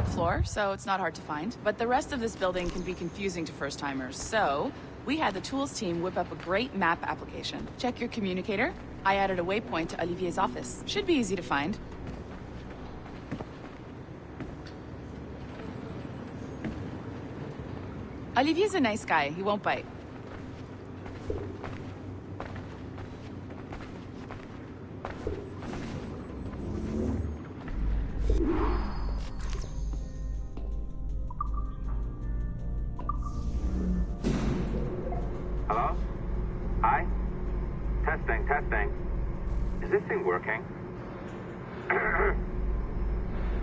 top floor, so it's not hard to find. But the rest of this building can be confusing to first-timers, so we had the tools team whip up a great map application. Check your communicator. I added a waypoint to Olivier's office. Should be easy to find. Olivier's a nice guy. He won't bite. Hello? Hi? Testing, testing. Is this thing working?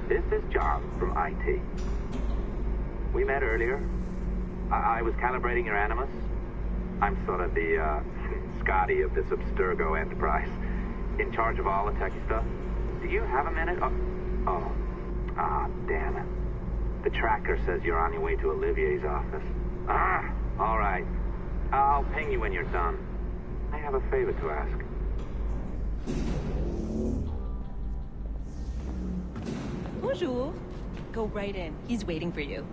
This is John from IT. We met earlier. I was calibrating your Animus. I'm sort of the, Scotty of this Abstergo enterprise. In charge of all the techie stuff. Do you have a minute? Damn it. The tracker says you're on your way to Olivier's office. All right. I'll ping you when you're done. I have a favor to ask. Bonjour. Go right in. He's waiting for you.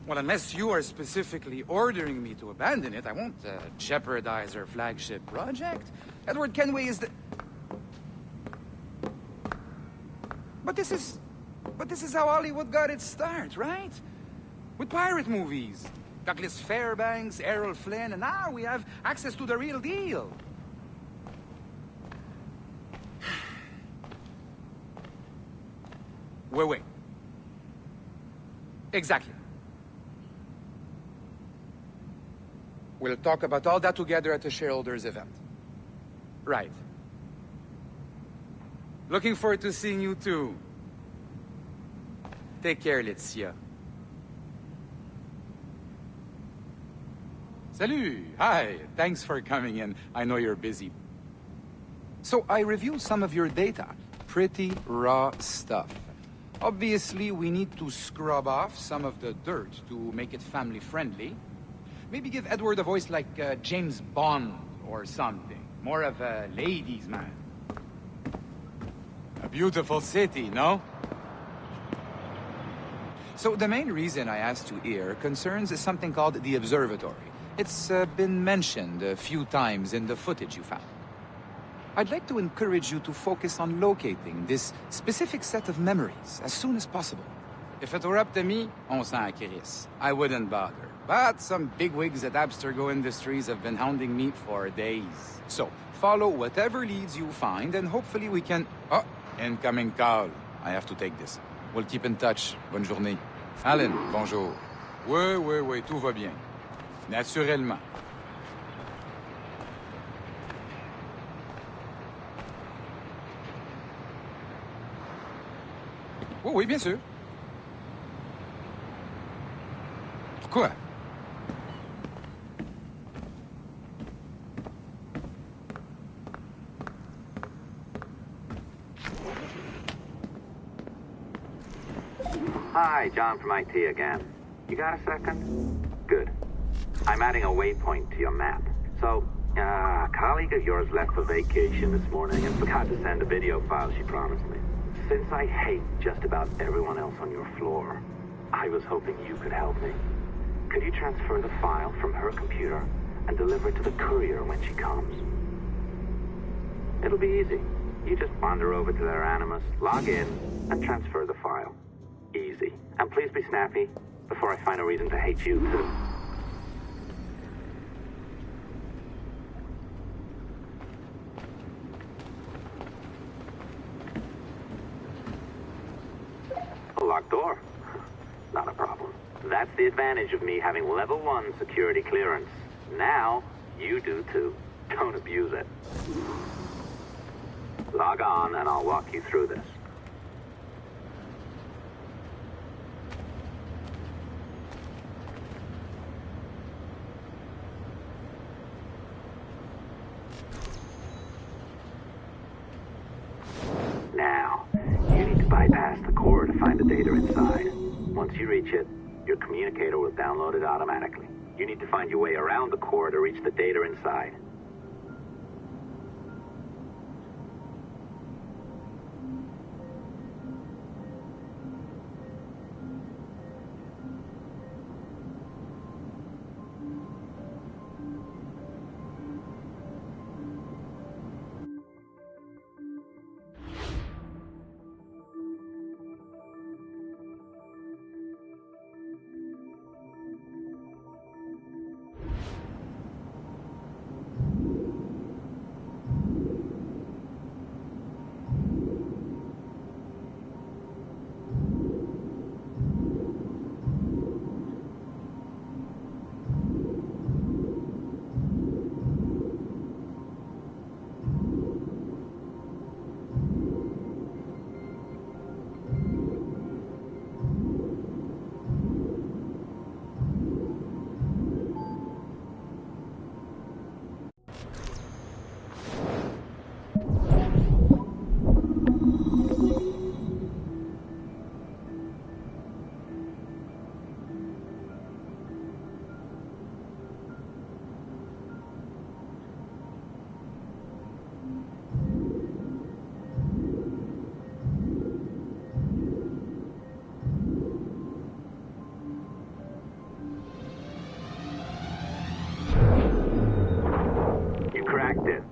Well, unless you are specifically ordering me to abandon it, I won't jeopardize our flagship project. Edward Kenway is the... But this is how Hollywood got its start, right? With pirate movies. Douglas Fairbanks, Errol Flynn, and now we have access to the real deal. Wait. Exactly. We'll talk about all that together at the shareholders event. Right. Looking forward to seeing you too. Take care, Laetitia. Salut! Hi, thanks for coming in. I know you're busy. So I reviewed some of your data. Pretty raw stuff. Obviously, we need to scrub off some of the dirt to make it family-friendly. Maybe give Edward a voice like James Bond or something. More of a ladies' man. A beautiful city, no? So the main reason I asked you here concerns something called the Observatory. It's been mentioned a few times in the footage you found. I'd like to encourage you to focus on locating this specific set of memories as soon as possible. If it were up to me, on s'en crisse. I wouldn't bother. But some bigwigs at Abstergo Industries have been hounding me for days. So, follow whatever leads you find and hopefully we can... Oh, incoming call. I have to take this. We'll keep in touch. Bonne journée. Alan, bonjour. Oui, tout va bien. Naturellement. Oui, bien sûr. Quoi? Hi, John from IT again. You got a second? Good. I'm adding a waypoint to your map. So, a colleague of yours left for vacation this morning and forgot to send a video file she promised me. Since I hate just about everyone else on your floor, I was hoping you could help me. Could you transfer the file from her computer and deliver it to the courier when she comes? It'll be easy. You just wander over to their Animus, log in, and transfer the file. Easy. And please be snappy before I find a reason to hate you too. A locked door? Not a problem. That's the advantage of me having level 1 security clearance. Now, you do too. Don't abuse it. Log on and I'll walk you through this. to find the data inside. Once you reach it, your communicator will download it automatically. You need to find your way around the core to reach the data inside.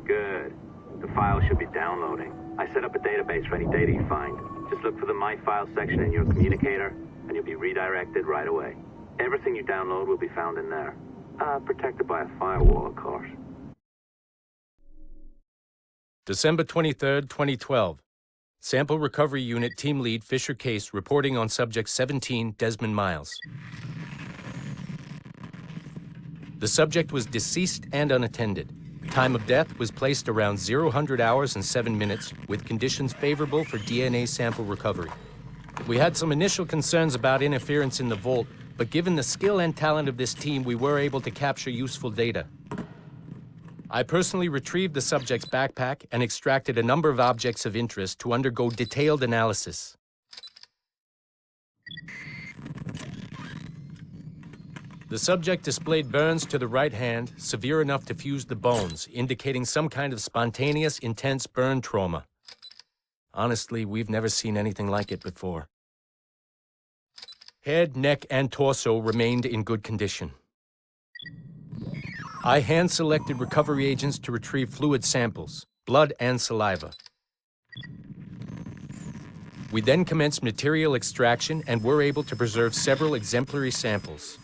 Good. The file should be downloading. I set up a database for any data you find. Just look for the My Files section in your communicator, and you'll be redirected right away. Everything you download will be found in there. Protected by a firewall, of course. December 23rd, 2012. Sample Recovery Unit Team Lead Fisher Case reporting on Subject 17, Desmond Miles. The subject was deceased and unattended. Time of death was placed around 00 hours and 7 minutes, with conditions favorable for DNA sample recovery. We had some initial concerns about interference in the vault, but given the skill and talent of this team, we were able to capture useful data. I personally retrieved the subject's backpack and extracted a number of objects of interest to undergo detailed analysis. The subject displayed burns to the right hand, severe enough to fuse the bones, indicating some kind of spontaneous, intense burn trauma. Honestly, we've never seen anything like it before. Head, neck, and torso remained in good condition. I hand-selected recovery agents to retrieve fluid samples, blood and saliva. We then commenced material extraction and were able to preserve several exemplary samples.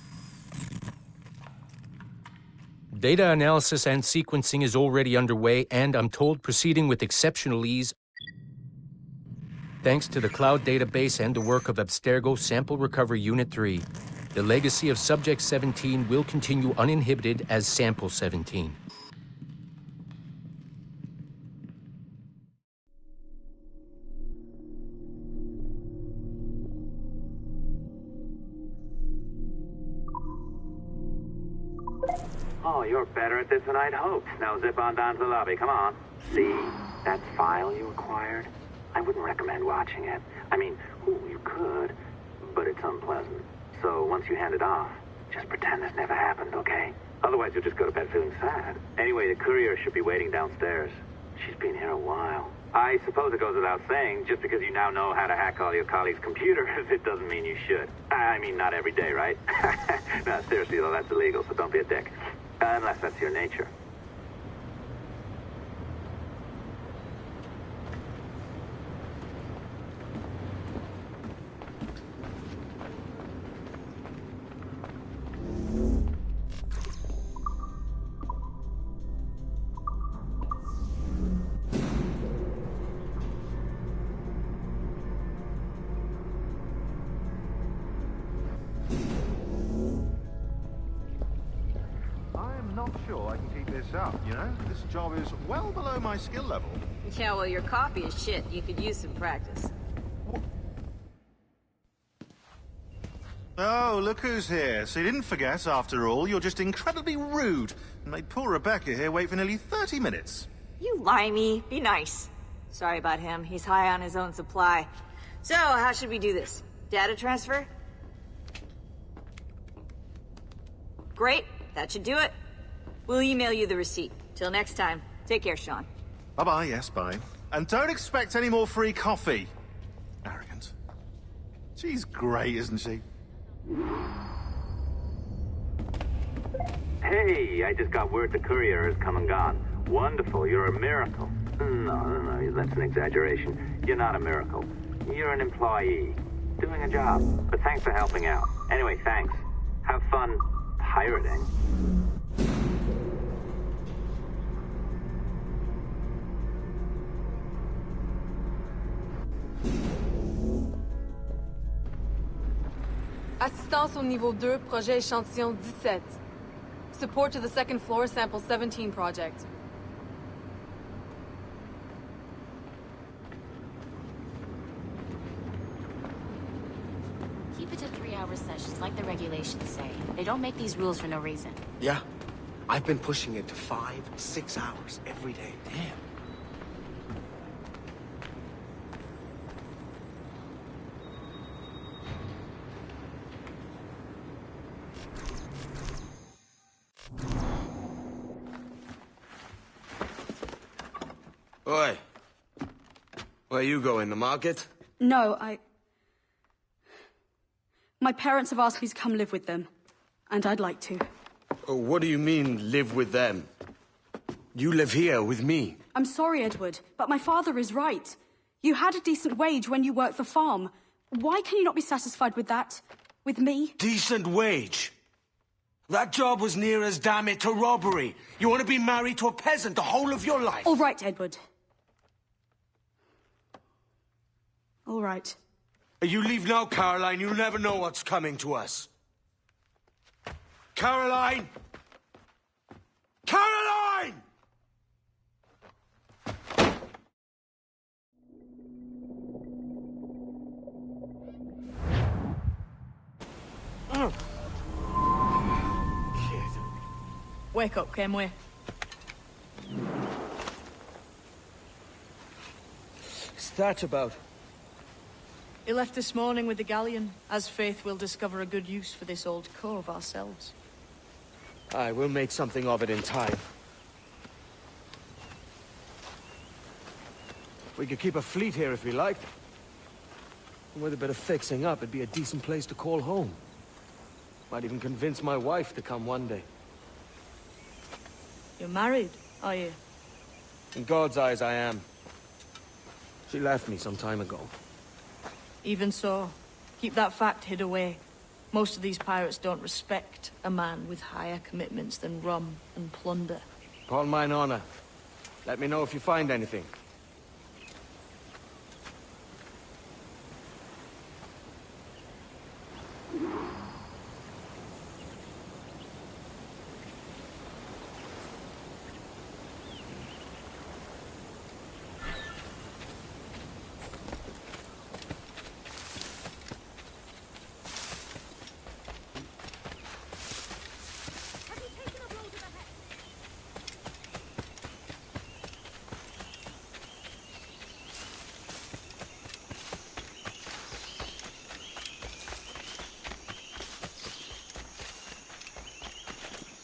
Data analysis and sequencing is already underway, and I'm told proceeding with exceptional ease. Thanks to the cloud database and the work of Abstergo Sample Recovery Unit 3, the legacy of Subject 17 will continue uninhibited as Sample 17. Oh, you're better at this than I'd hoped. Now zip on down to the lobby, come on. See, that file you acquired? I wouldn't recommend watching it. I mean, you could, but it's unpleasant. So once you hand it off, just pretend this never happened, okay? Otherwise you'll just go to bed feeling sad. Anyway, the courier should be waiting downstairs. She's been here a while. I suppose it goes without saying, just because you now know how to hack all your colleagues' computers, it doesn't mean you should. I mean, not every day, right? No, seriously though, that's illegal, so don't be a dick. Unless that's your nature. Not sure I can keep this up, you know? This job is well below my skill level. Yeah, well, your coffee is shit. You could use some practice. Oh, look who's here. So you didn't forget, after all, you're just incredibly rude and made poor Rebecca here wait for nearly 30 minutes. You limey. Be nice. Sorry about him. He's high on his own supply. So, how should we do this? Data transfer? Great, that should do it. We'll email you the receipt. Till next time, take care, Sean. Bye-bye, yes, bye. And don't expect any more free coffee. Arrogant. She's great, isn't she? Hey, I just got word the courier has come and gone. Wonderful, you're a miracle. No, that's an exaggeration. You're not a miracle. You're an employee, doing a job. But thanks for helping out. Anyway, thanks. Have fun pirating. Assistance au niveau 2, projet échantillon 17. Support to the second floor, sample 17 project. Keep it to 3-hour sessions, like the regulations say. They don't make these rules for no reason. Yeah. I've been pushing it to 5-6 hours every day. Damn. Oi. Where you going, the market? No, my parents have asked me to come live with them, and I'd like to. Oh, what do you mean, live with them? You live here with me. I'm sorry, Edward, but my father is right. You had a decent wage when you worked the farm. Why can you not be satisfied with that? With me? Decent wage? That job was near as, damn it, to robbery. You want to be married to a peasant the whole of your life? All right, Edward. All right. You leave now, Caroline. You'll never know what's coming to us. Caroline! Caroline! Wake up, Kenway. What's that about? He left this morning with the galleon. As faith, we'll discover a good use for this old cove ourselves. Aye, we'll make something of it in time. We could keep a fleet here if we liked. And with a bit of fixing up, it'd be a decent place to call home. Might even convince my wife to come one day. You're married, are you? In God's eyes, I am. She left me some time ago. Even so, keep that fact hid away. Most of these pirates don't respect a man with higher commitments than rum and plunder. Upon mine honor. Let me know if you find anything.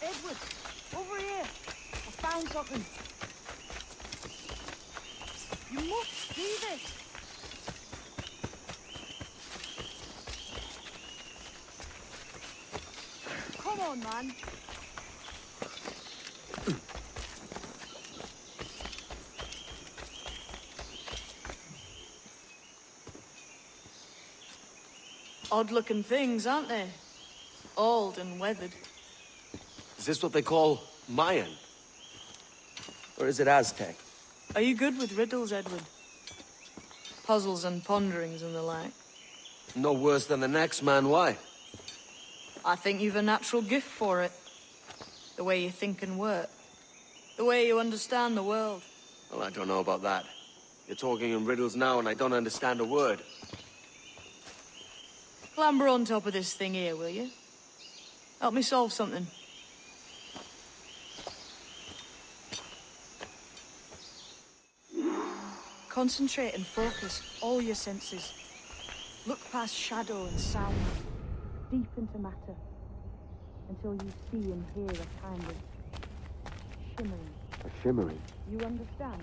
Edward, over here. I found something. You must see this. Come on, man. Odd-looking things, aren't they? Old and weathered. Is this what they call Mayan? Or is it Aztec? Are you good with riddles, Edward? Puzzles and ponderings and the like? No worse than the next man, why? I think you've a natural gift for it. The way you think and work. The way you understand the world. Well, I don't know about that. You're talking in riddles now and I don't understand a word. Clamber on top of this thing here, will you? Help me solve something. Concentrate and focus all your senses. Look past shadow and sound, deep into matter, until you see and hear a kind of shimmering. A shimmering? You understand?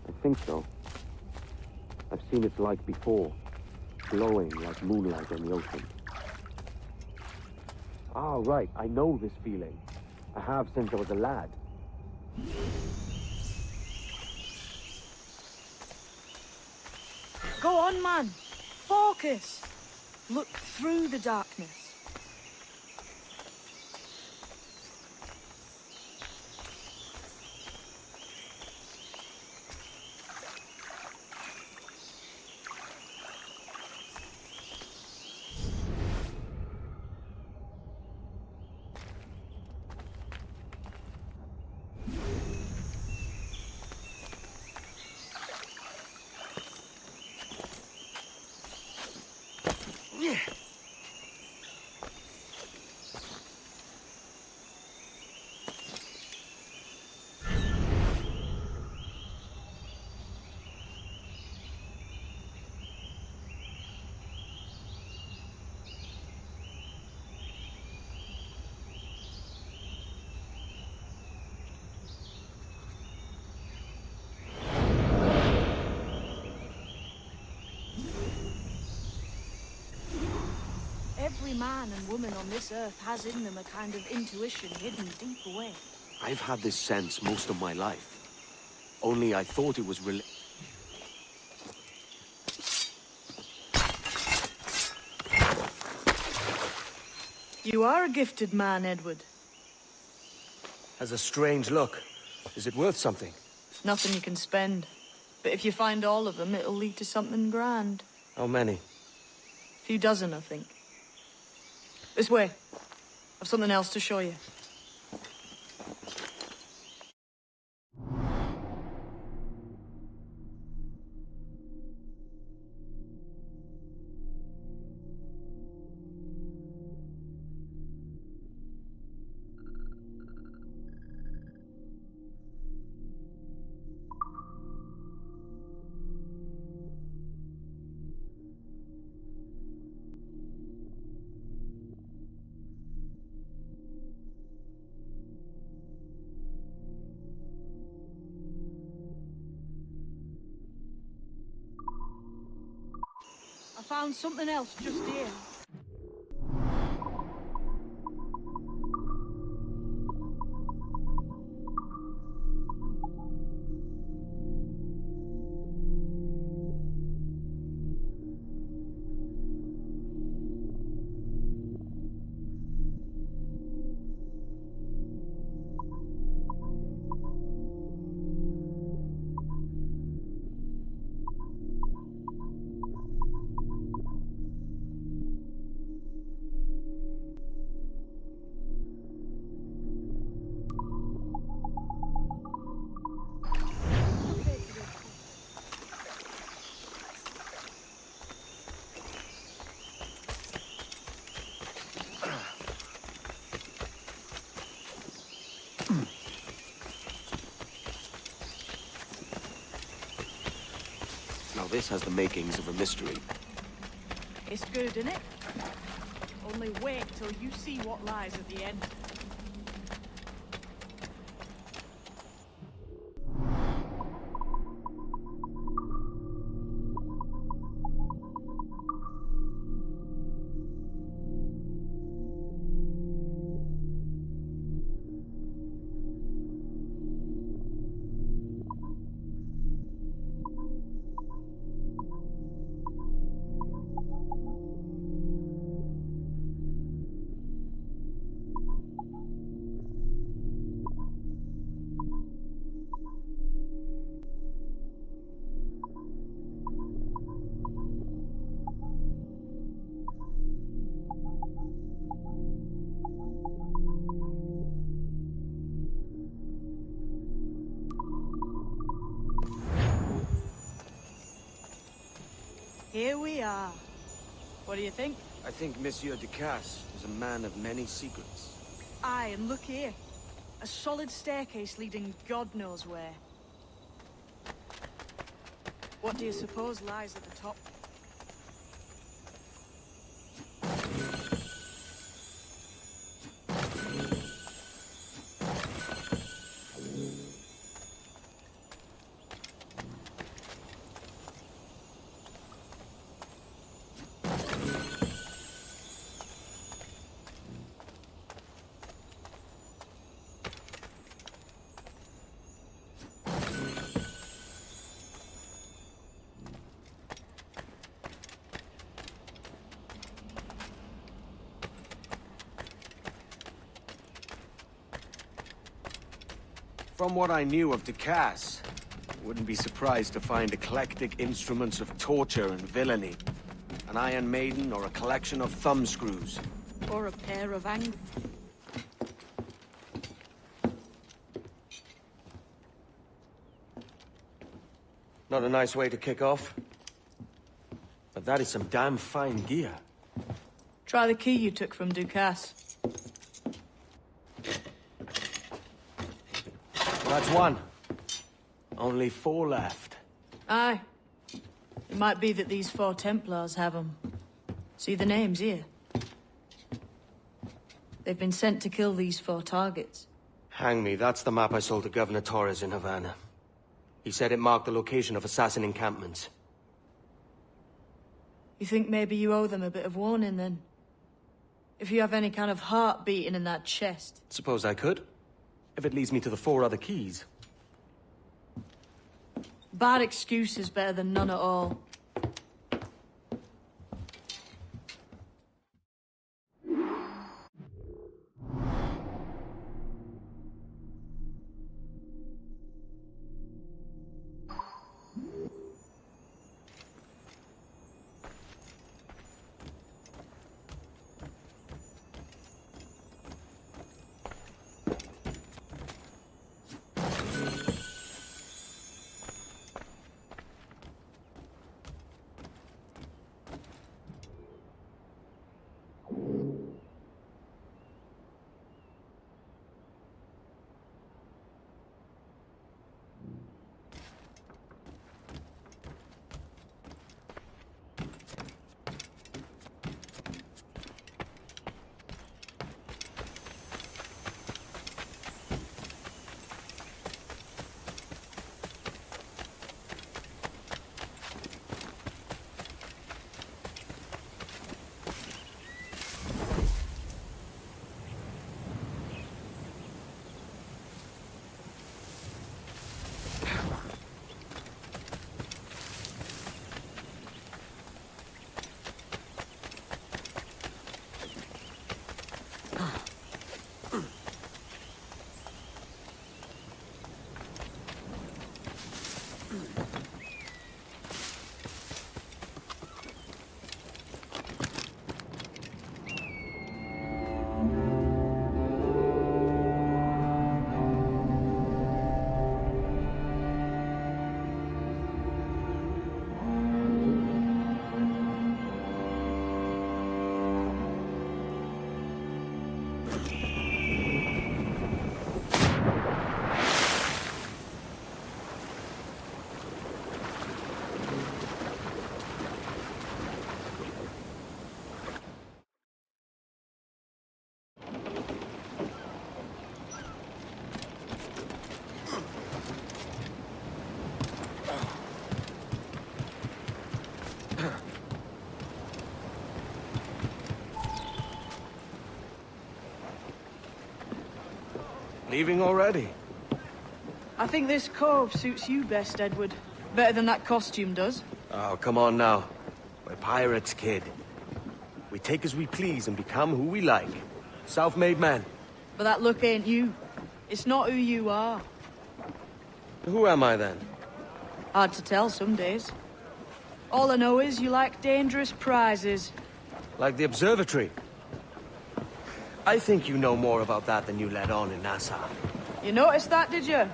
I think so. I've seen its like before, glowing like moonlight on the ocean. Ah, right, I know this feeling. I have since I was a lad. Go on, man! Focus! Look through the darkness. Every man and woman on this earth has in them a kind of intuition hidden deep away. I've had this sense most of my life. Only I thought it was You are a gifted man, Edward. Has a strange look. Is it worth something? Nothing you can spend. But if you find all of them, it'll lead to something grand. How many? A few dozen, I think. This way. I've something else to show you. I found something else just here. Now this has the makings of a mystery. It's good, isn't it? Only wait till you see what lies at the end. Here we are. What do you think? I think Monsieur Ducasse is a man of many secrets. Aye, and look here. A solid staircase leading God knows where. What do you suppose lies at the top? From what I knew of Ducasse, wouldn't be surprised to find eclectic instruments of torture and villainy. An Iron Maiden or a collection of thumbscrews. Or a pair of angry... Not a nice way to kick off. But that is some damn fine gear. Try the key you took from Ducasse. That's one. Only 4 left. Aye. It might be that these 4 Templars have them. See the names here? They've been sent to kill these 4 targets. Hang me, that's the map I sold to Governor Torres in Havana. He said it marked the location of assassin encampments. You think maybe you owe them a bit of warning, then? If you have any kind of heart beating in that chest. Suppose I could. If it leads me to the 4 other keys. Bad excuse is better than none at all. Leaving already? I think this cove suits you best, Edward. Better than that costume does. Oh, come on now. We're pirates, kid. We take as we please and become who we like. Self-made men. But that look ain't you. It's not who you are. Who am I then? Hard to tell some days. All I know is you like dangerous prizes. Like the observatory. I think you know more about that than you let on in Nassau. You noticed that, did you?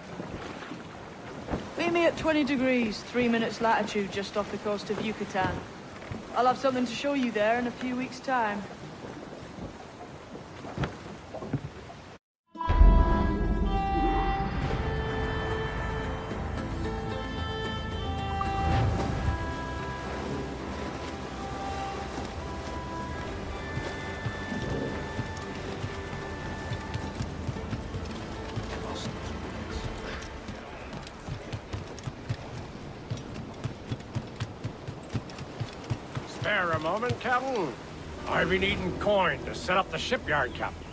Meet me at 20 degrees, 3 minutes latitude just off the coast of Yucatan. I'll have something to show you there in a few weeks' time. Spare a moment, Captain? I've been needing coin to set up the shipyard, Captain.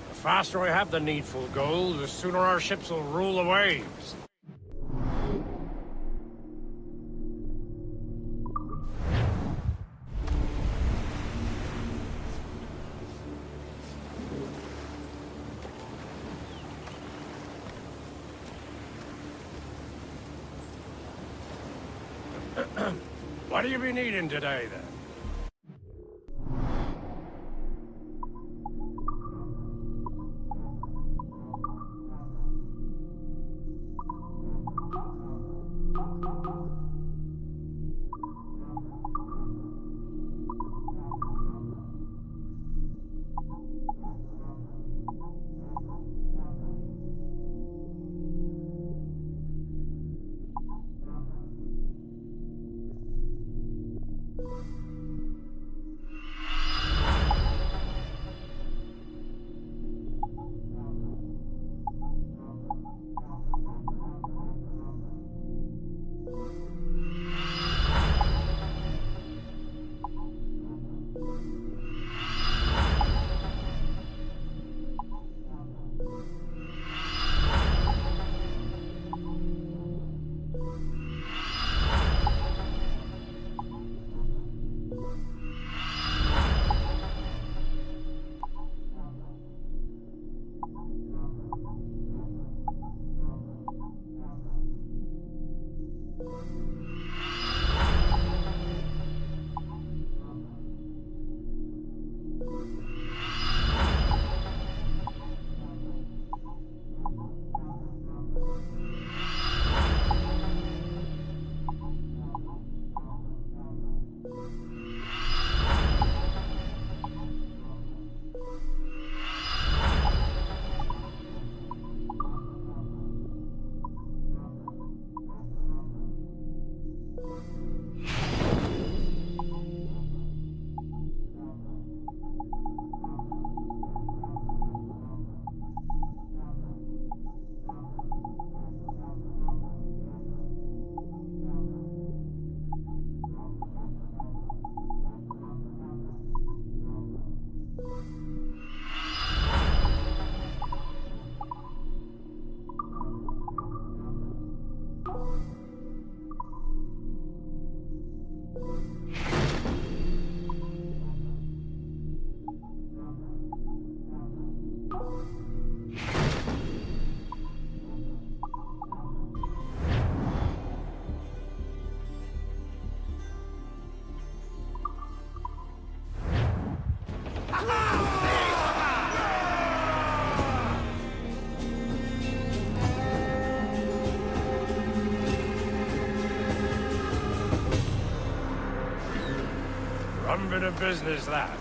The faster we have the needful gold, the sooner our ships will rule the waves. What do you be needing today, then? Some bit of business, that.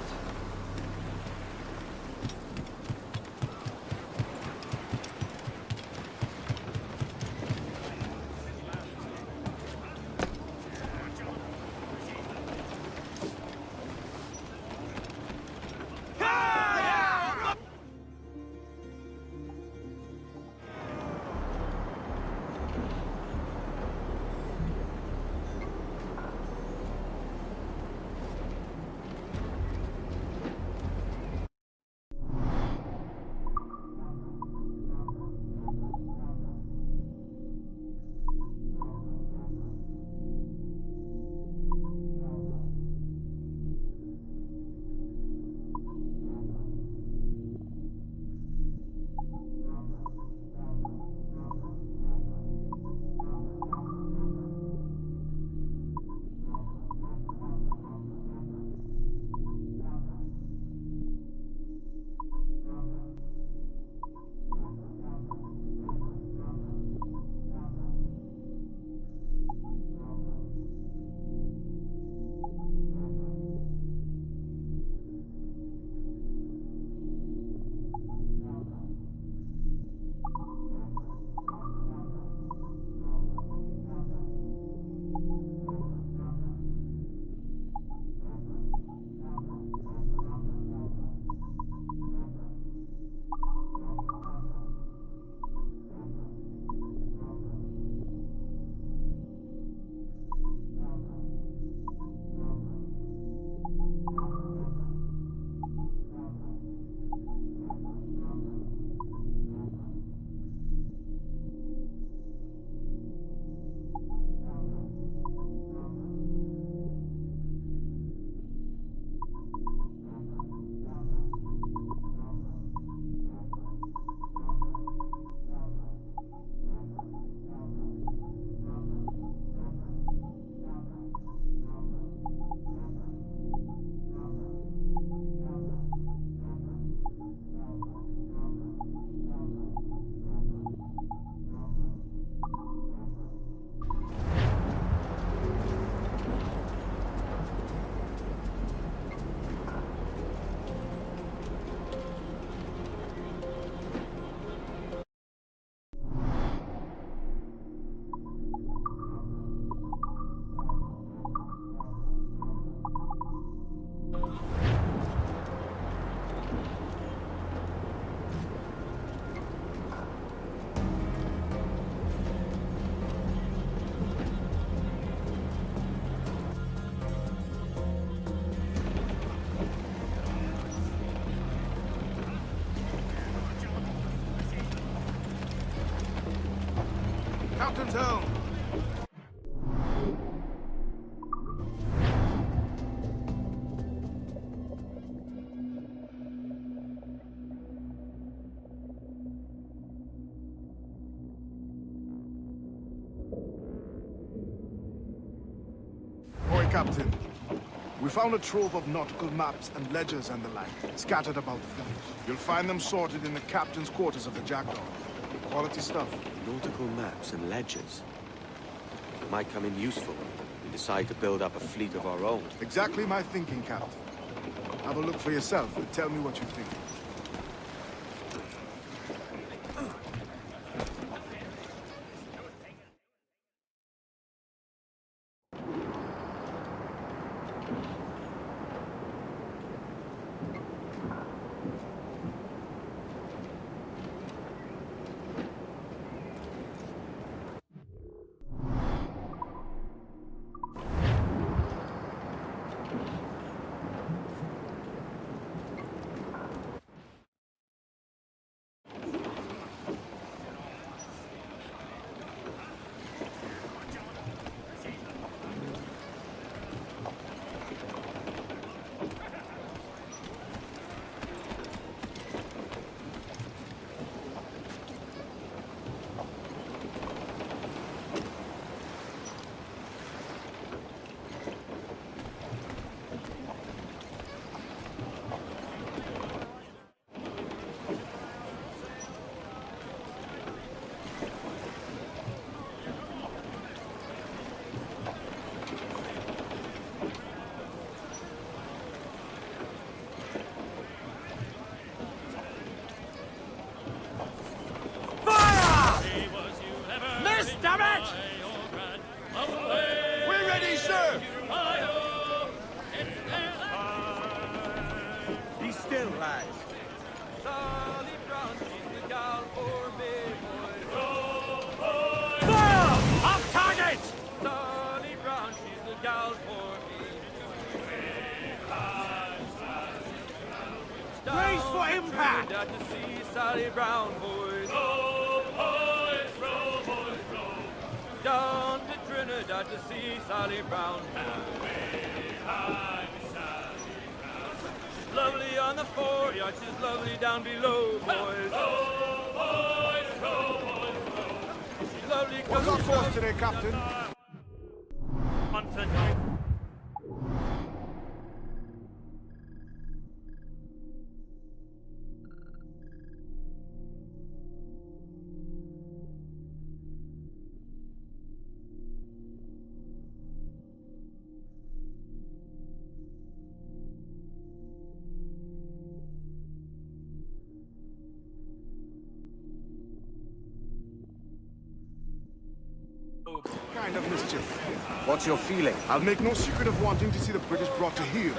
Captain's helm! Oi, Captain. We found a trove of nautical maps and ledgers and the like, scattered about the village. You'll find them sorted in the captain's quarters of the Jackdaw. Quality stuff. Nautical maps and ledgers. Might come in useful. We decide to build up a fleet of our own. Exactly my thinking, Captain. Have a look for yourself and tell me what you think. We're ready, sir! Be still, lads. Fire! Off target! Sally Brown, she's the gal for me. Brace for impact! Trinidad to see Sally Brown, boys. Row, boys, row. Down to Trinidad to see Sally Brown. She's lovely on the foreyard, she's lovely down below, boys. She's lovely. What's our course today, Captain? Kind of mischief. What's your feeling? I'll make no secret of wanting to see the British brought to heel.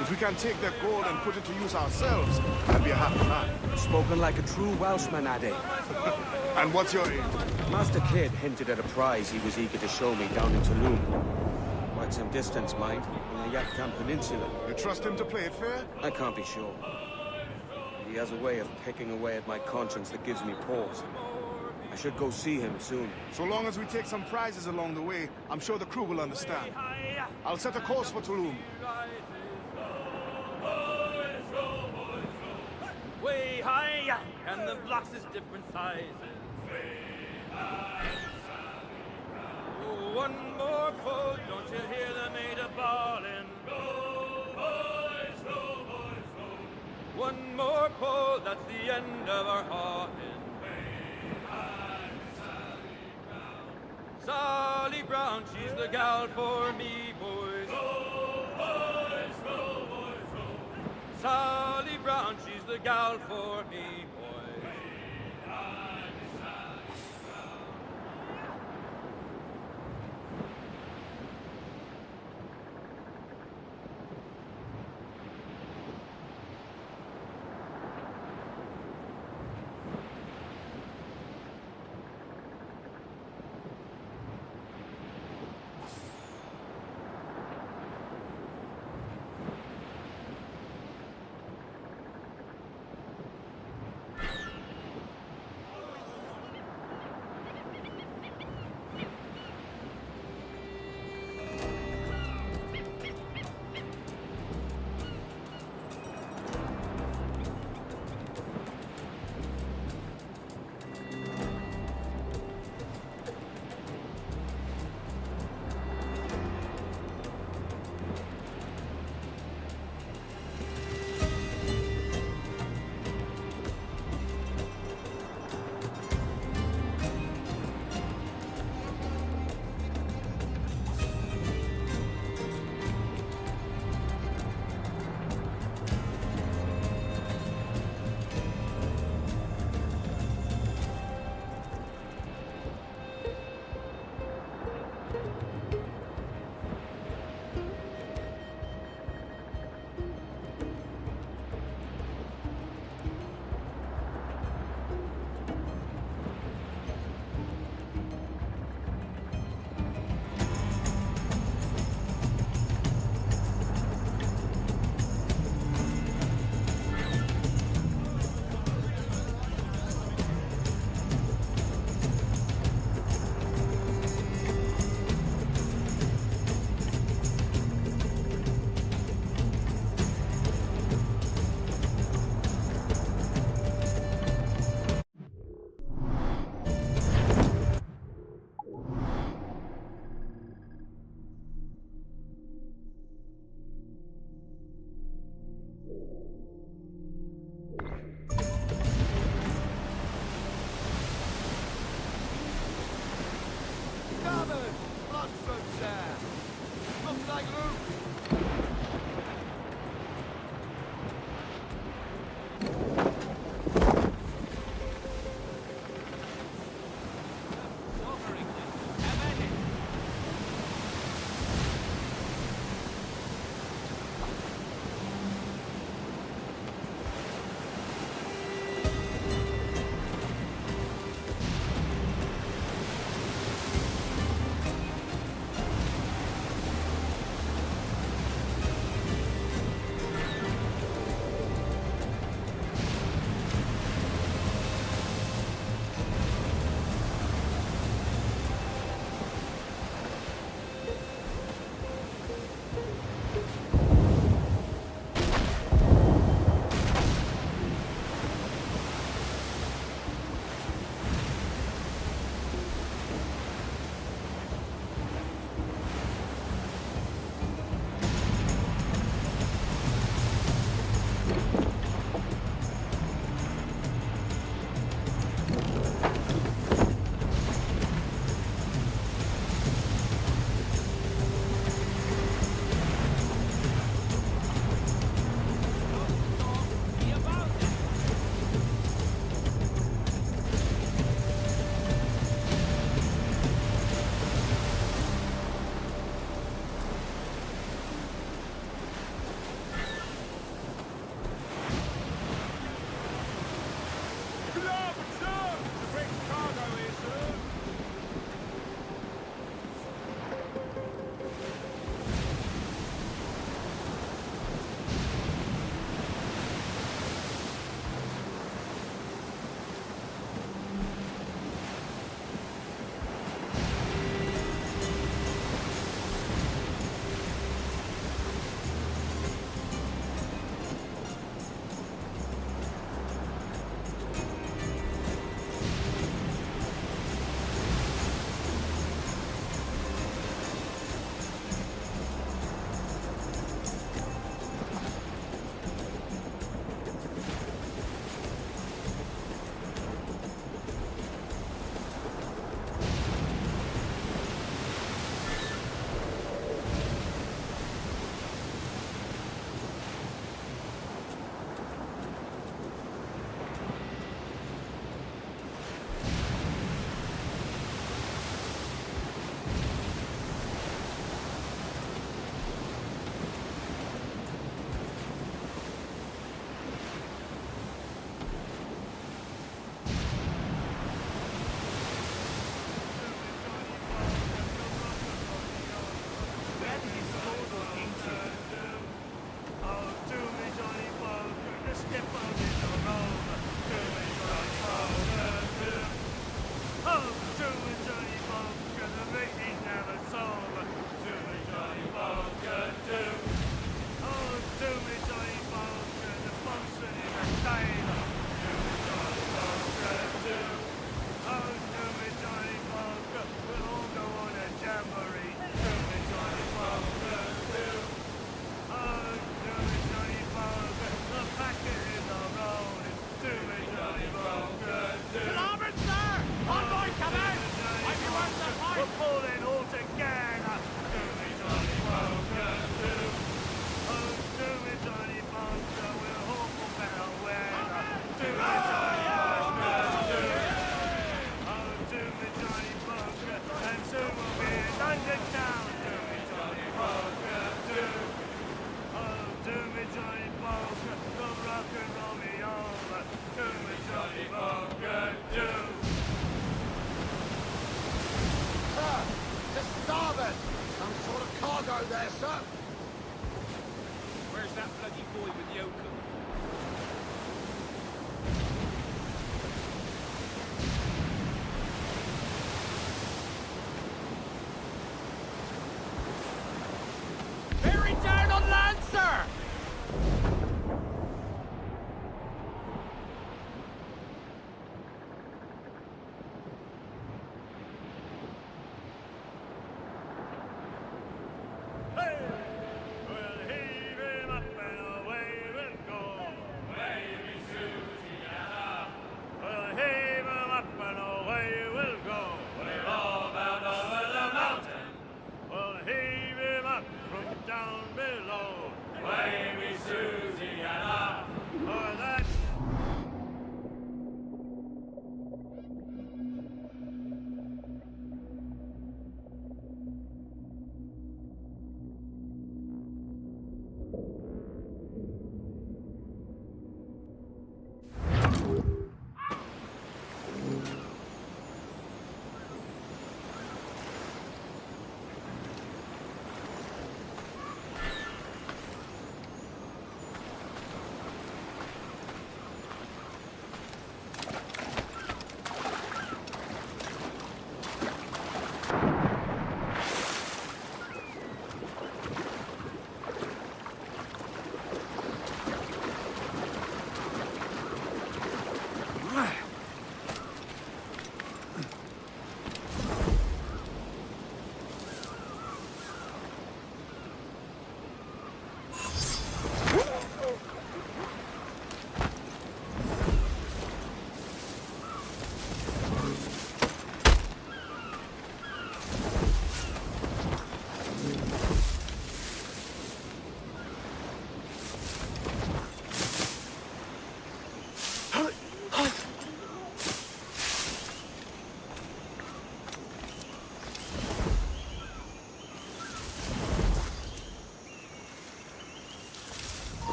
If we can take their gold and put it to use ourselves, I'd be a happy man. Spoken like a true Welshman, Addy. And what's your aim? Master Kidd hinted at a prize he was eager to show me down in Tulum. Quite some distance, mind, on the Yucatan Peninsula. You trust him to play it fair? I can't be sure. He has a way of picking away at my conscience that gives me pause. I should go see him soon. So long as we take some prizes along the way, I'm sure the crew will understand. I'll set a course for Tulum. Way high, and the blocks is different sizes. Oh, one more pull, don't you hear the mate a ballin'? One more pull, that's the end of our hawin'. Sally Brown, she's the gal for me, boys. Sally Brown, she's the gal for me, boys.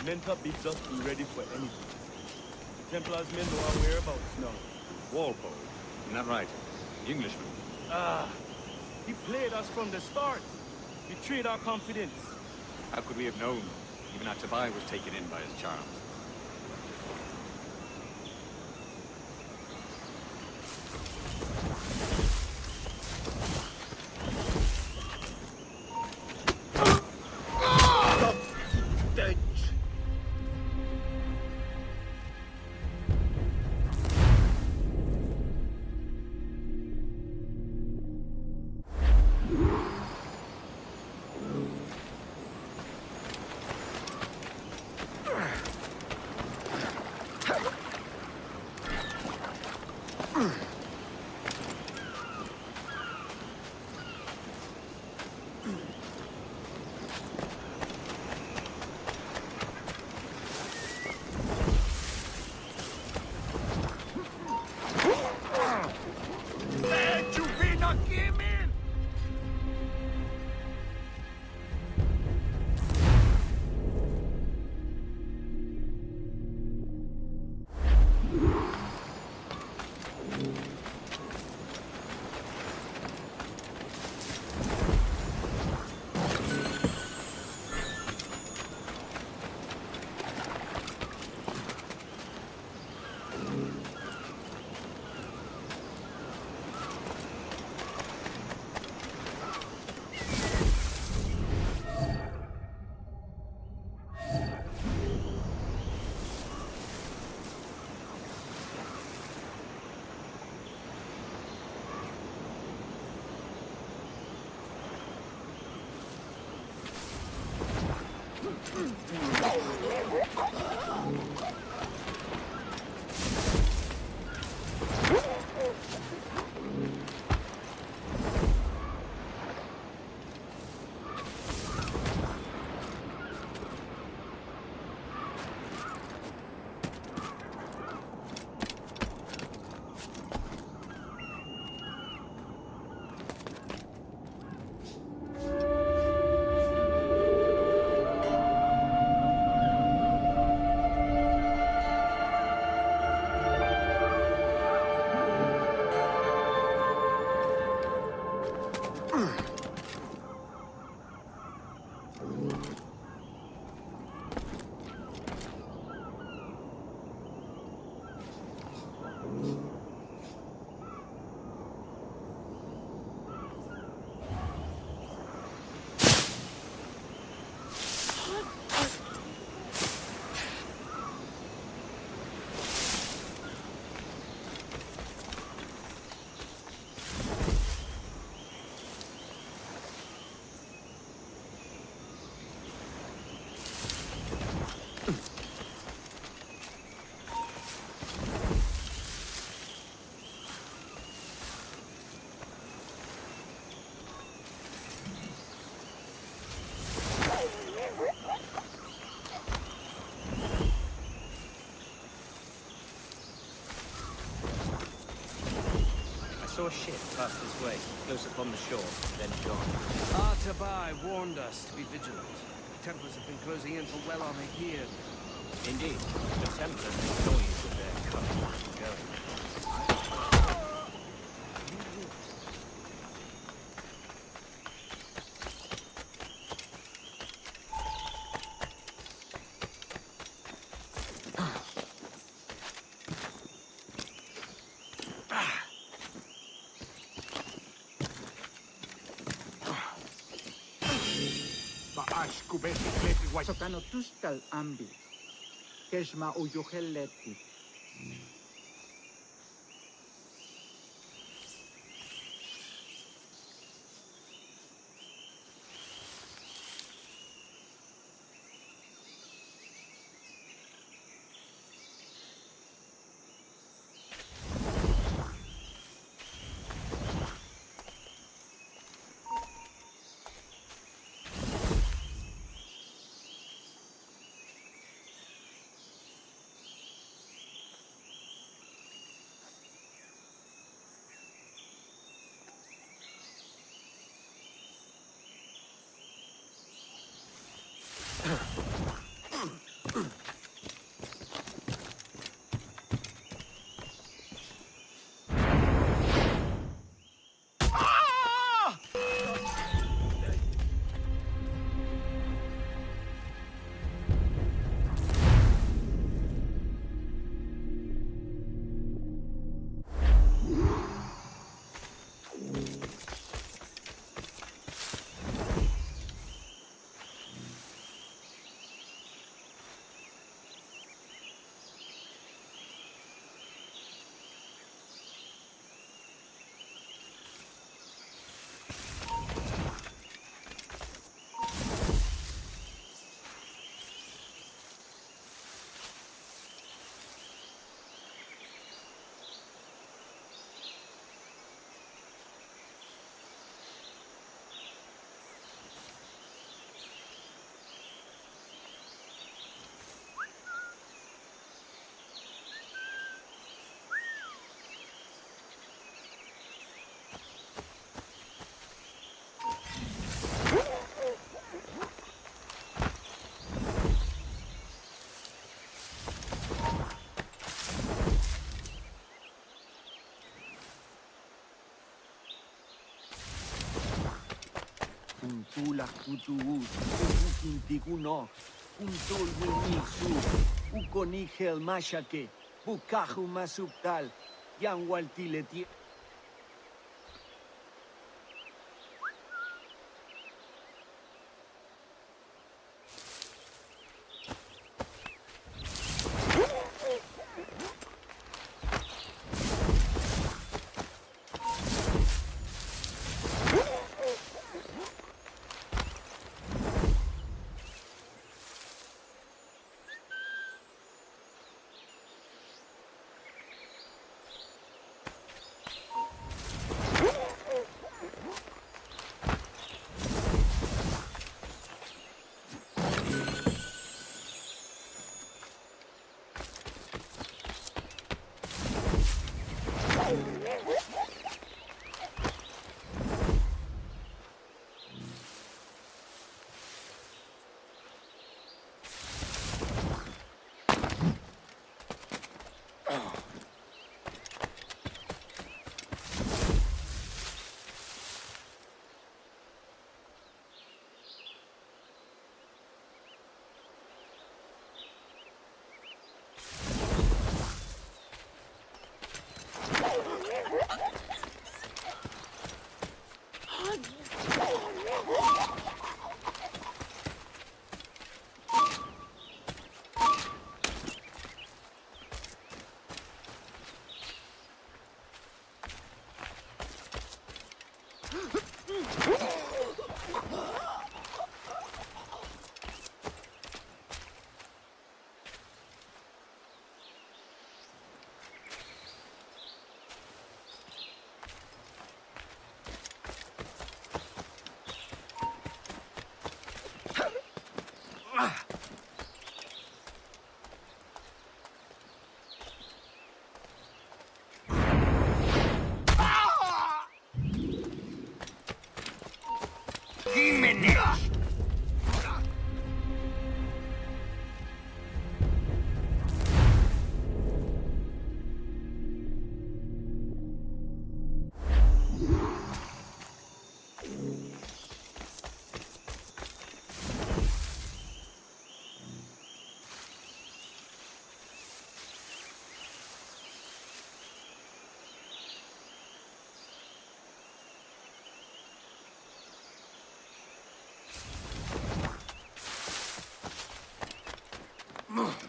Mentor bids us be ready for anything. The Templars men know our whereabouts now. Walpole, isn't that right? The Englishman. He played us from the start. Betrayed our confidence. How could we have known? Even our Tobai was taken in by his charms. Saw a ship pass this way, close upon the shore, then gone. Artabai warned us to be vigilant. Templars have been closing in for well on a year. Indeed, the Templars are toying with their coming and going. Sokano tustal ambi. Keshma uyoheleti. Kuntula kutuus, ukintikunok, kuntol winisu, ukonigel mashake, bukaju masuptal, yanwaltileti.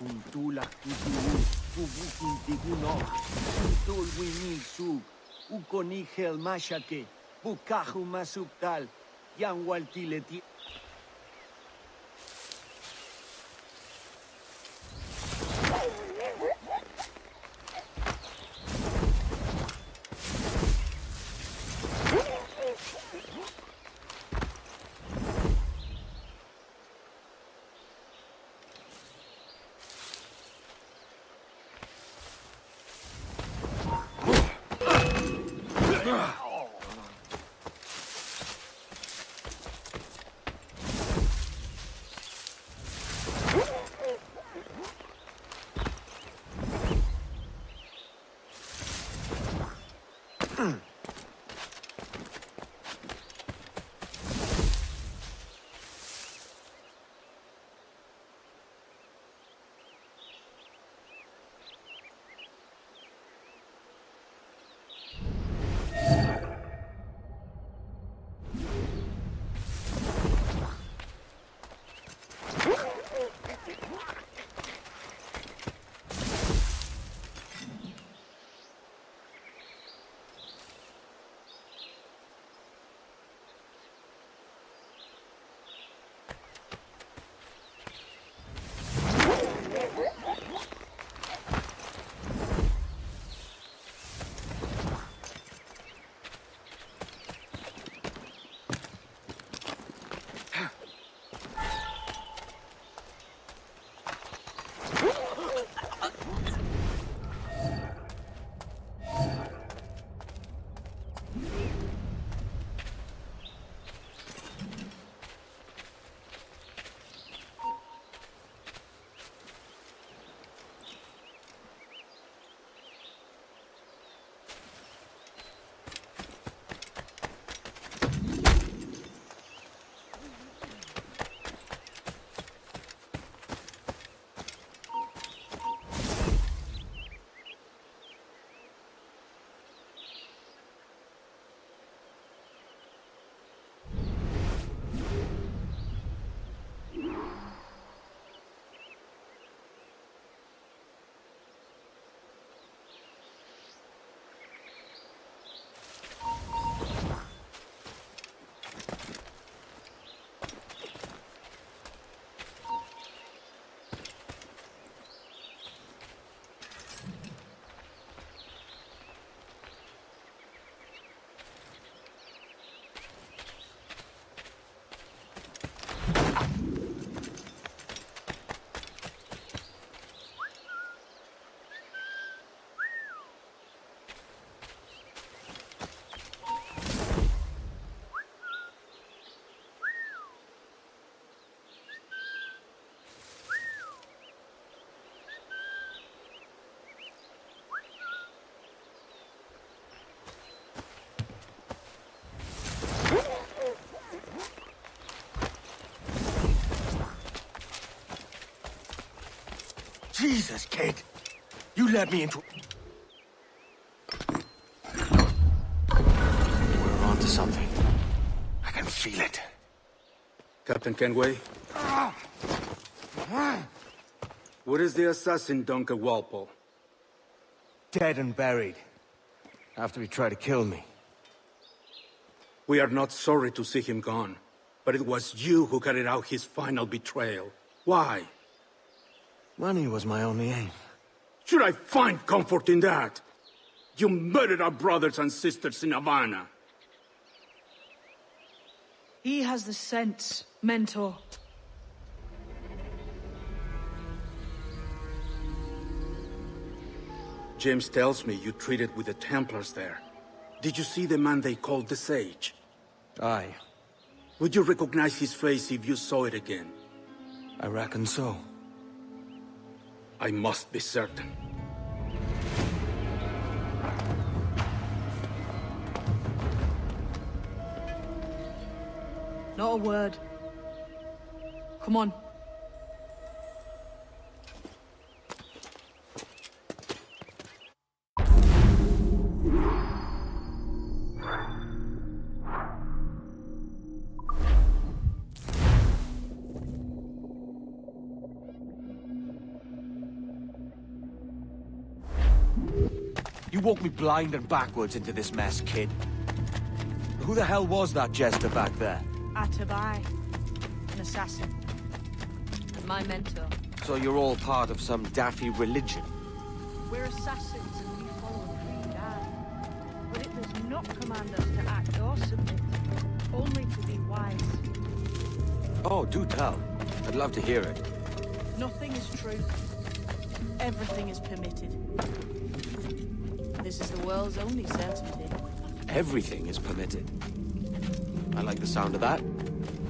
Kuntula kutuwu, kubukin tiguno, kuntul wini sug, ukonihel mashake, bukahu masuptal, yanwaltileti. Jesus, kid! You led me into... We're onto something. I can feel it. Captain Kenway? Where is the assassin, Duncan Walpole? Dead and buried. After he tried to kill me. We are not sorry to see him gone, but it was you who carried out his final betrayal. Why? Money was my only aim. Should I find comfort in that? You murdered our brothers and sisters in Havana. He has the sense, Mentor. James tells me you treated with the Templars there. Did you see the man they called the Sage? Aye. Would you recognize his face if you saw it again? I reckon so. I must be certain. Not a word. Come on. You walked me blind and backwards into this mess, kid. Who the hell was that jester back there? Atabai. An assassin. And my mentor. So you're all part of some daffy religion? We're assassins and we follow a creed, aye. But it does not command us to act or submit. Only to be wise. Oh, do tell. I'd love to hear it. Nothing is true. Everything is permitted. This is the world's only certainty. Everything is permitted. I like the sound of that.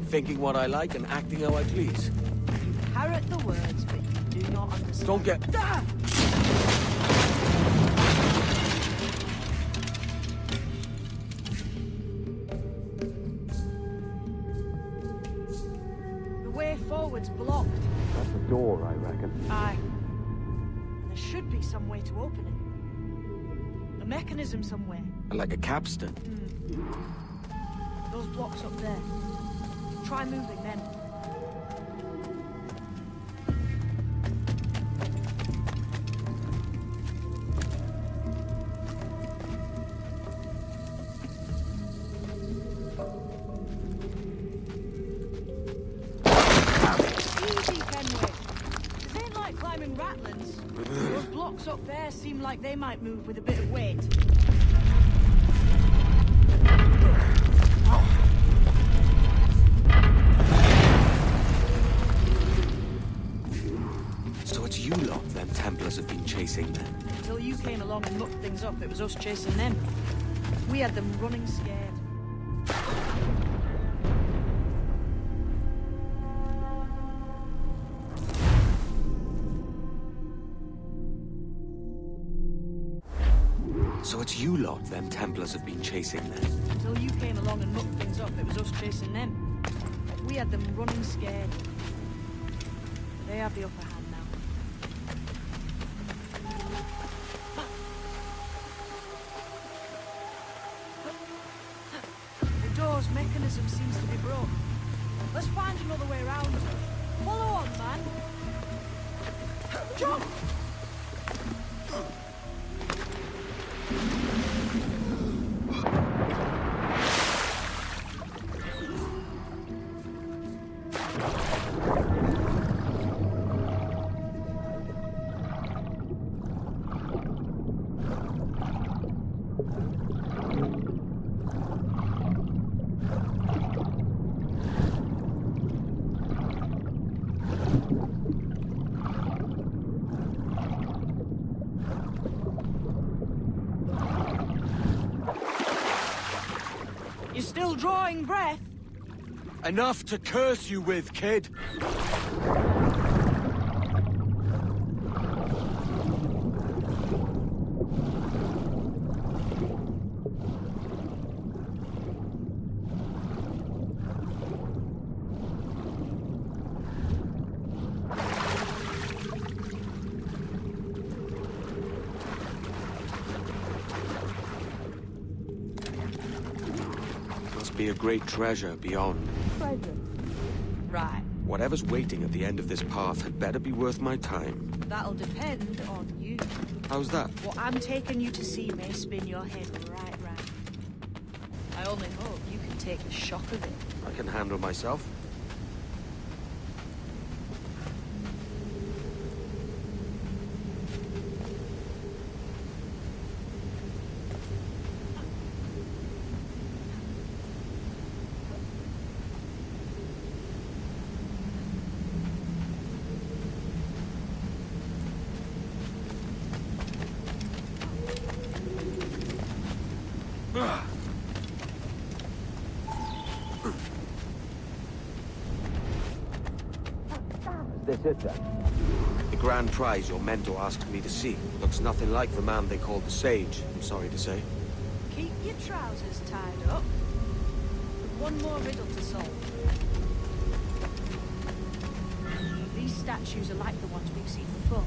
Thinking what I like and acting how I please. You parrot the words, but you do not understand. Don't get... Ah! The way forward's blocked. That's the door, I reckon. Aye. And there should be some way to open it. A mechanism somewhere. Like a capstan. Those blocks up there. Try moving them. Easy, Kenway. This ain't like climbing Ratlands. Those blocks up there seem like they might move with a bit of weight. So it's you lot them Templars have been chasing then? Until you came along and mucked things up, it was us chasing them. We had them running scared. So it's you lot them Templars have been chasing then? Until you came along and mucked things up, it was us chasing them. We had them running scared. They have the upper hand now. The door's mechanism seems to be broken. Let's find another way around. Follow on, man. Jump! You're still drawing breath? Enough to curse you with, kid! Be a great treasure beyond. Treasure? Right. Whatever's waiting at the end of this path had better be worth my time. That'll depend on you. How's that? What I'm taking you to see may spin your head right round. I only hope you can take the shock of it. I can handle myself. is it then? The grand prize your mentor asked me to see. Looks nothing like the man they called the Sage, I'm sorry to say. Keep your trousers tied up. One more riddle to solve. These statues are like the ones we've seen before.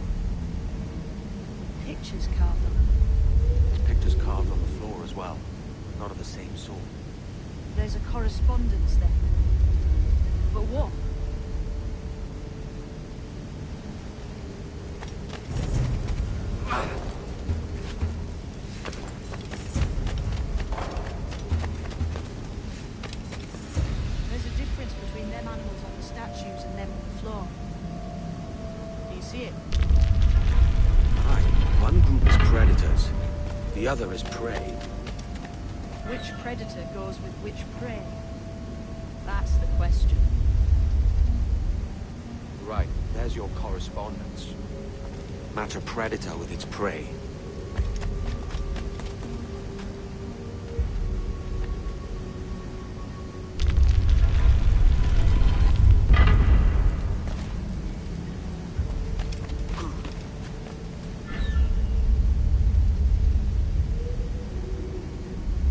Pictures carved on them. There's pictures carved on the floor as well. Not of the same sort. There's a correspondence there. But what? There's a difference between them animals on the statues and them on the floor. Do you see it? Right. One group is predators. The other is prey. Which predator goes with which prey? That's the question. Right. There's your correspondence. Match a predator with its prey.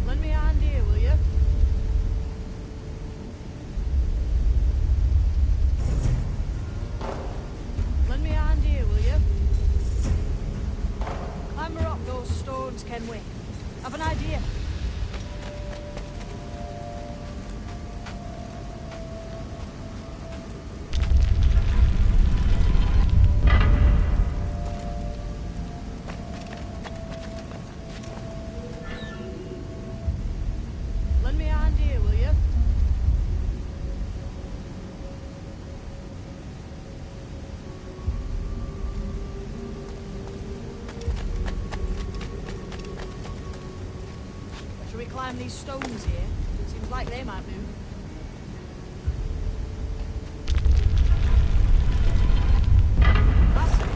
Lend me a hand here, will you? Lend me a hand here, will you? Climb up those stones, can we? Have an idea. Lend me a hand here, will you? Shall we climb these stones here? Seems like they might move. That's it.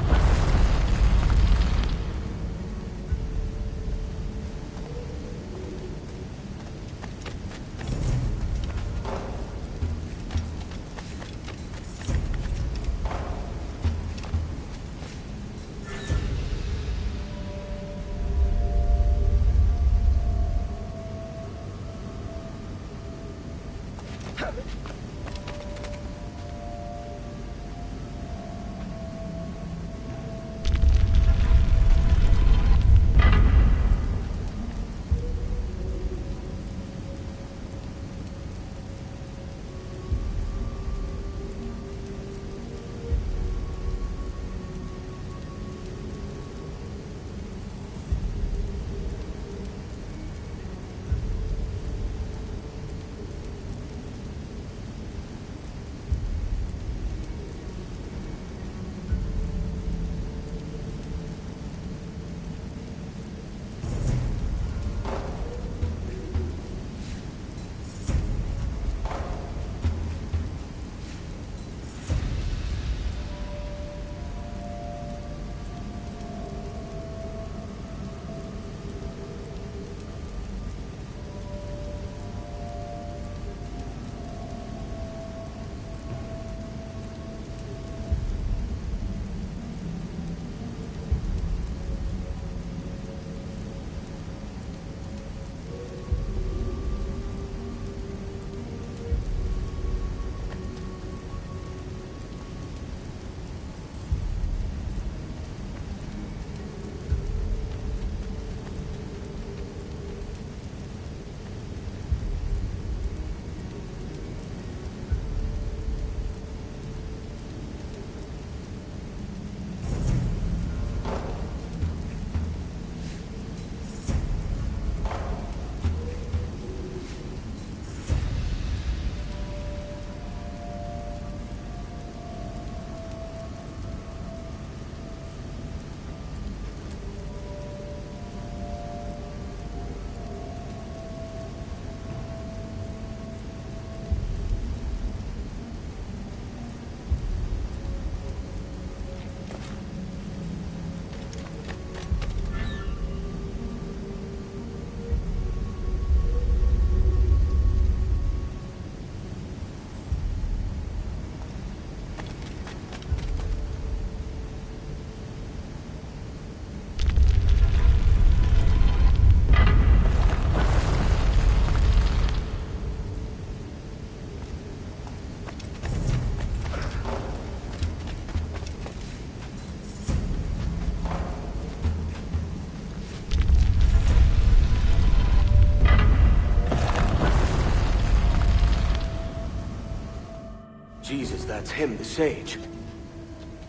it's him, the sage.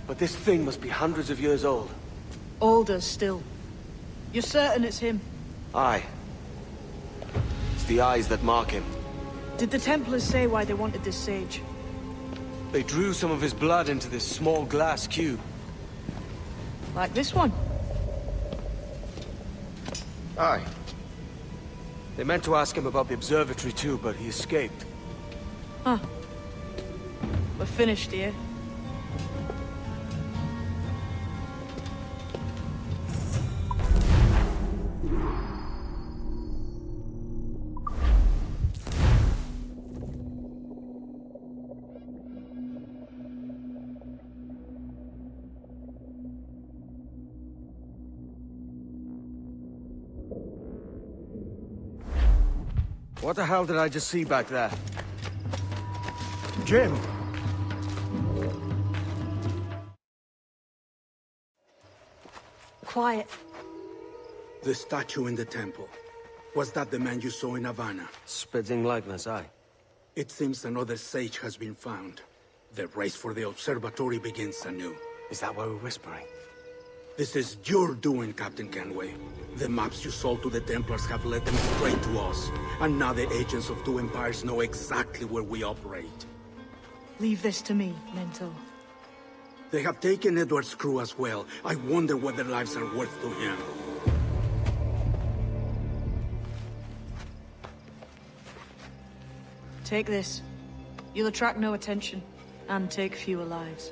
But this thing must be hundreds of years old. Older still. You're certain it's him? Aye. It's the eyes that mark him. Did the Templars say why they wanted this sage? They drew some of his blood into this small glass cube. Like this one? Aye. They meant to ask him about the observatory too, but he escaped. Huh. We're finished here. What the hell did I just see back there? Jim! Quiet. The statue in the temple. Was that the man you saw in Havana? Spitting likeness, aye. It seems another sage has been found. The race for the observatory begins anew. Is that why we're whispering? This is your doing, Captain Kenway. The maps you sold to the Templars have led them straight to us. And now the agents of two empires know exactly where we operate. Leave this to me, Mentor. They have taken Edward's crew as well. I wonder what their lives are worth to him. Take this. You'll attract no attention, and take fewer lives.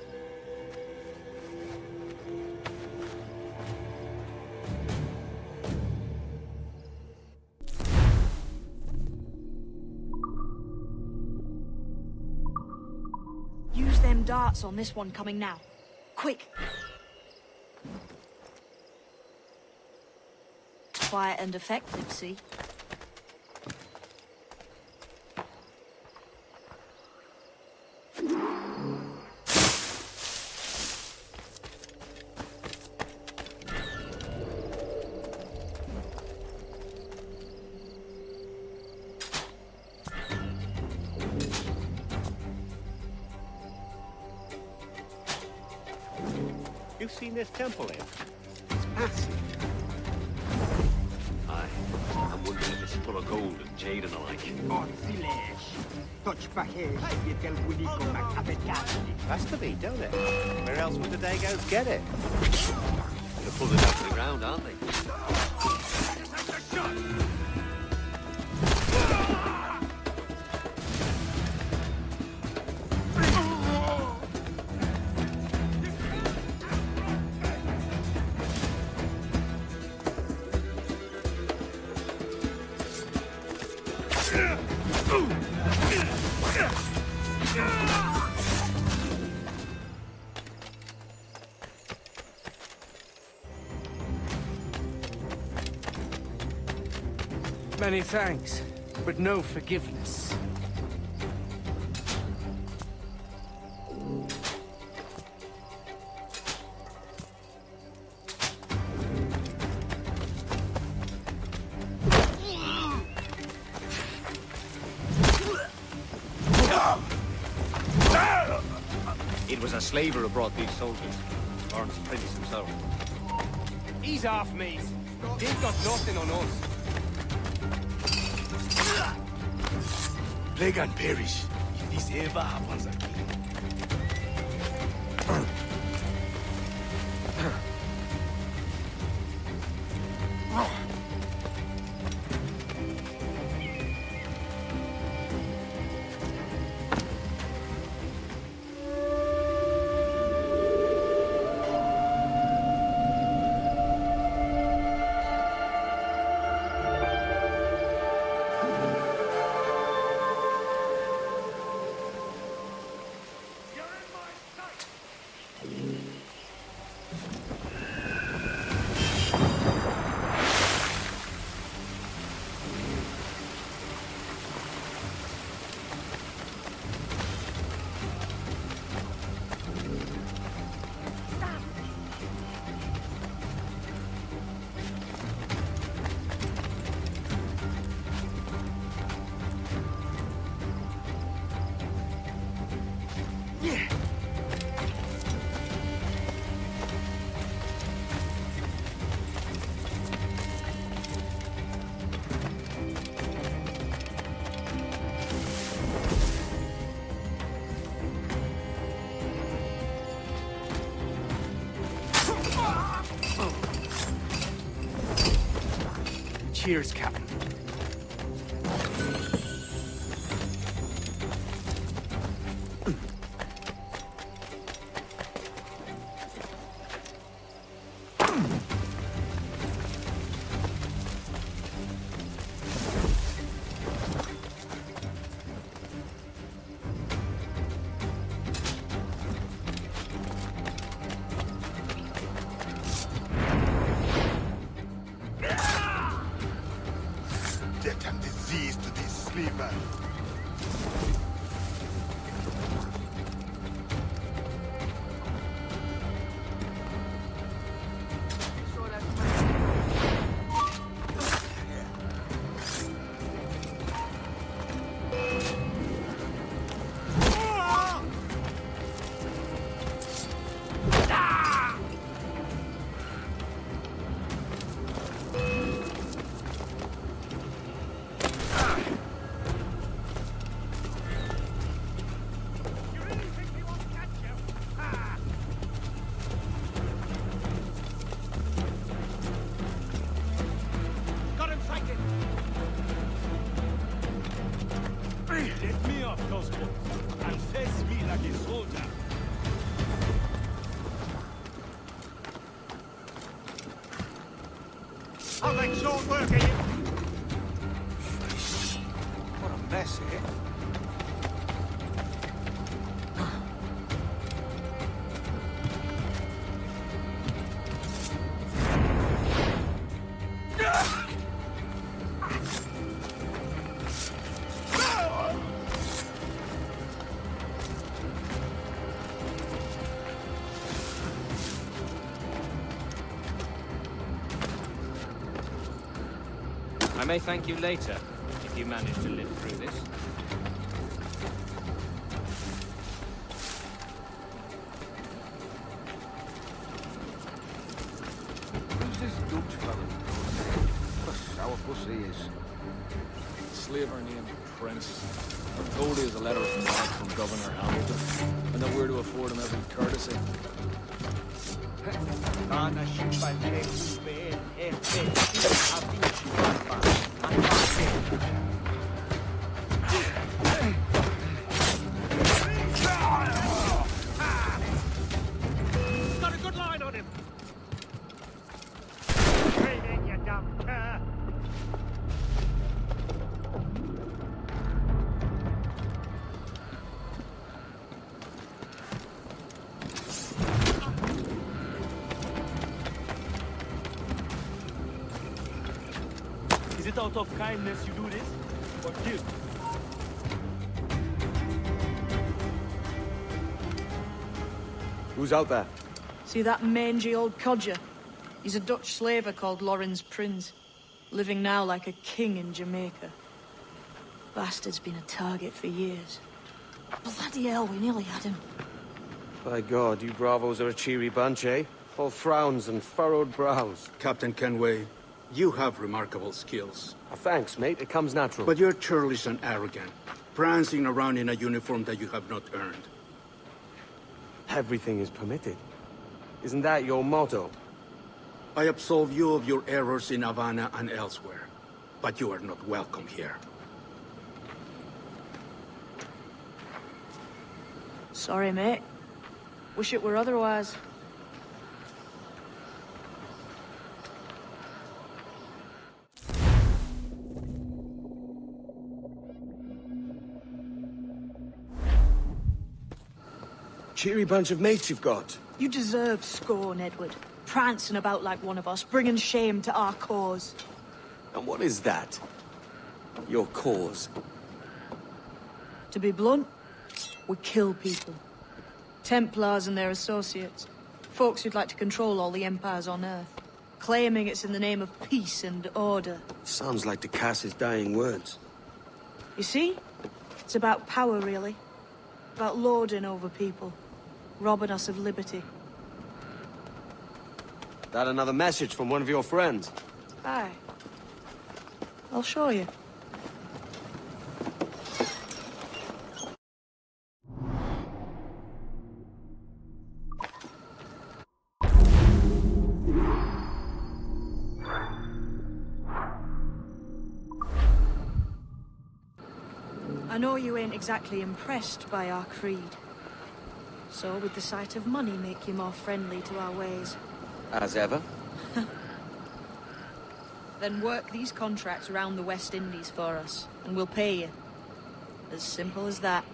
Use them darts on this one coming now. Quick! Quiet and effective, see? You've seen this temple here? It's massive. Aye. I'm wondering if it's full of gold and jade and the like. Has to be, don't it? Where else would the Dagos get it? They're pulling out to the ground, aren't they? Many thanks, but no forgiveness. It was a slaver who brought these soldiers. Lawrence Prentice himself. Ease off, mate. They've got nothing on us. Plague and perish, if this ever happens again. Cheers, Captain. Death and disease to these sleepers. Let me off those books and face me like a soldier. I'll make short work of you. What a mess, eh? I may thank you later, if you manage to live through this. Who's this Dutch fella? What a sourpuss he is. Slaver named Prince. I'm told he has a letter of marque from Governor Hamilton, and that we're to afford him every courtesy. Got a good line on him. Training, you dumb cur. Is it out of kindness you do this? Or guilt? Who's out there? See that mangy old codger? He's a Dutch slaver called Lorenz Prins, living now like a king in Jamaica. Bastard's been a target for years. Bloody hell, we nearly had him. By God, you bravos are a cheery bunch, eh? All frowns and furrowed brows. Captain Kenway, you have remarkable skills. Thanks, mate. It comes natural. But you're churlish and arrogant, prancing around in a uniform that you have not earned. Everything is permitted. Isn't that your motto? I absolve you of your errors in Havana and elsewhere, but you are not welcome here. Sorry, mate. Wish it were otherwise. Cheery bunch of mates you've got. You deserve scorn, Edward. Prancing about like one of us, bringing shame to our cause. And what is that? Your cause? To be blunt, we kill people. Templars and their associates. Folks who'd like to control all the empires on Earth. Claiming it's in the name of peace and order. Sounds like to cast his dying words. You see? It's about power, really. About lording over people. Robbing us of liberty. That another message from one of your friends? Aye. I'll show you. I know you ain't exactly impressed by our creed. So would the sight of money make you more friendly to our ways? As ever. Then work these contracts around the West Indies for us, and we'll pay you. As simple as that.